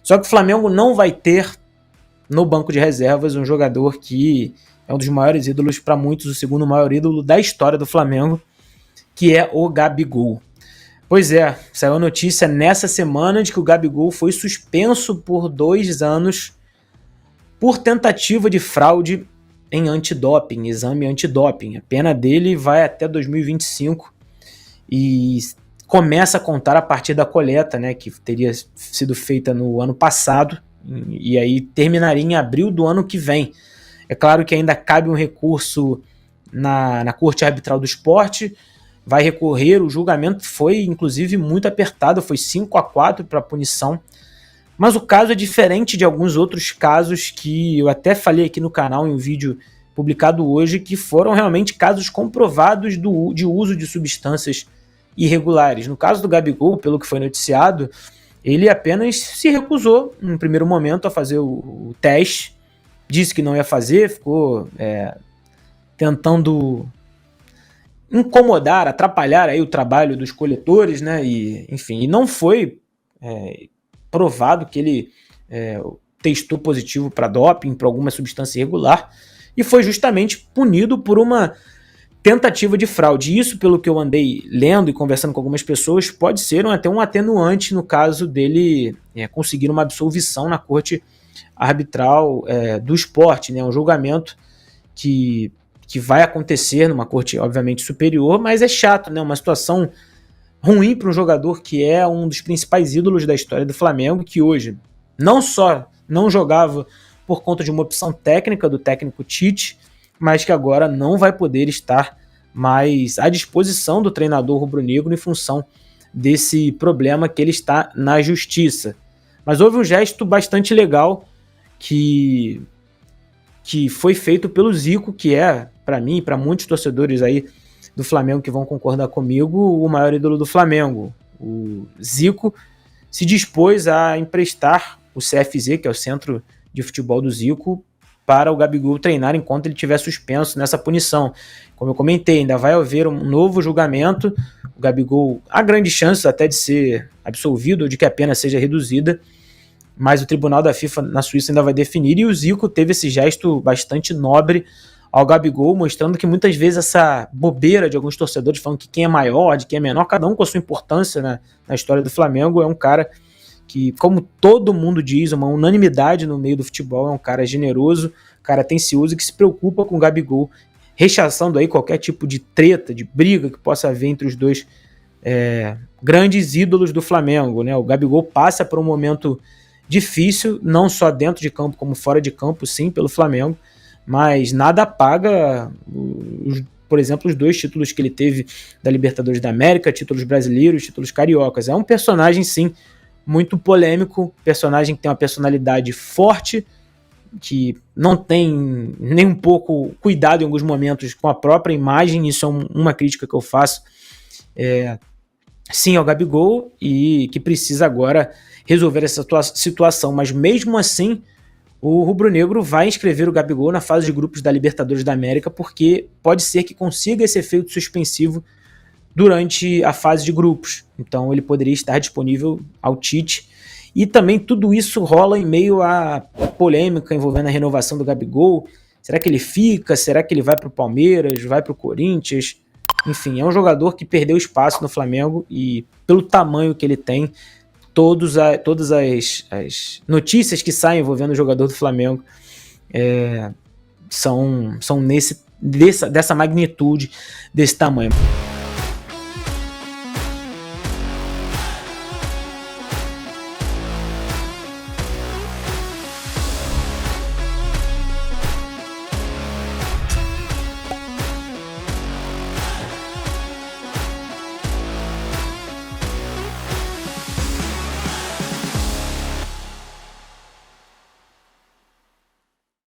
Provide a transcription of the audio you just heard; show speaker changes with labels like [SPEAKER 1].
[SPEAKER 1] Só que o Flamengo não vai ter no banco de reservas um jogador que é um dos maiores ídolos, para muitos o segundo maior ídolo da história do Flamengo, que é o Gabigol. Pois é, saiu a notícia nessa semana de que o Gabigol foi suspenso por 2 anos por tentativa de fraude em antidoping, exame antidoping. A pena dele vai até 2025 e começa a contar a partir da coleta, né, que teria sido feita no ano passado, e aí terminaria em abril do ano que vem. É claro que ainda cabe um recurso na Corte Arbitral do Esporte, vai recorrer, o julgamento foi inclusive muito apertado, foi 5-4 para a punição, mas o caso é diferente de alguns outros casos que eu até falei aqui no canal em um vídeo publicado hoje, que foram realmente casos comprovados de uso de substâncias irregulares. No caso do Gabigol, pelo que foi noticiado, ele apenas se recusou, no primeiro momento, a fazer o teste, disse que não ia fazer, ficou tentando incomodar, atrapalhar aí o trabalho dos coletores, né? E, enfim, e não foi provado que ele testou positivo para doping, para alguma substância irregular, e foi justamente punido por uma tentativa de fraude. Isso, pelo que eu andei lendo e conversando com algumas pessoas, pode ser até um atenuante no caso dele conseguir uma absolvição na Corte Arbitral do Esporte, né? Um julgamento que vai acontecer numa corte, obviamente, superior, mas é chato, né? Uma situação ruim para um jogador que é um dos principais ídolos da história do Flamengo, que hoje não só não jogava por conta de uma opção técnica do técnico Tite, mas que agora não vai poder estar mais à disposição do treinador rubro-negro em função desse problema que ele está na justiça. Mas houve um gesto bastante legal que foi feito pelo Zico, que é, para mim e para muitos torcedores aí do Flamengo que vão concordar comigo, o maior ídolo do Flamengo. O Zico se dispôs a emprestar o CFZ, que é o Centro de Futebol do Zico, para o Gabigol treinar enquanto ele estiver suspenso nessa punição. Como eu comentei, ainda vai haver um novo julgamento, o Gabigol há grandes chances até de ser absolvido ou de que a pena seja reduzida, mas o Tribunal da FIFA na Suíça ainda vai definir, e o Zico teve esse gesto bastante nobre ao Gabigol, mostrando que muitas vezes essa bobeira de alguns torcedores falando que quem é maior, de quem é menor, cada um com a sua importância na história do Flamengo, é um cara que, como todo mundo diz, uma unanimidade no meio do futebol, é um cara generoso, cara atencioso, que se preocupa com o Gabigol, rechaçando aí qualquer tipo de treta, de briga que possa haver entre os dois grandes ídolos do Flamengo, né? O Gabigol passa por um momento difícil, não só dentro de campo como fora de campo, sim, pelo Flamengo, mas nada apaga, por exemplo, os 2 títulos que ele teve da Libertadores da América, títulos brasileiros, títulos cariocas. É um personagem, sim, muito polêmico, personagem que tem uma personalidade forte, que não tem nem um pouco cuidado em alguns momentos com a própria imagem. Isso é uma crítica que eu faço sim ao Gabigol, e que precisa agora resolver essa situação, mas mesmo assim o rubro-negro vai inscrever o Gabigol na fase de grupos da Libertadores da América, porque pode ser que consiga esse efeito suspensivo durante a fase de grupos, então ele poderia estar disponível ao Tite. E também tudo isso rola em meio à polêmica envolvendo a renovação do Gabigol. Será que ele fica? Será que ele vai para o Palmeiras? Vai para o Corinthians? Enfim, é um jogador que perdeu espaço no Flamengo, e pelo tamanho que ele tem, todas as notícias que saem envolvendo o jogador do Flamengo são dessa magnitude, desse tamanho.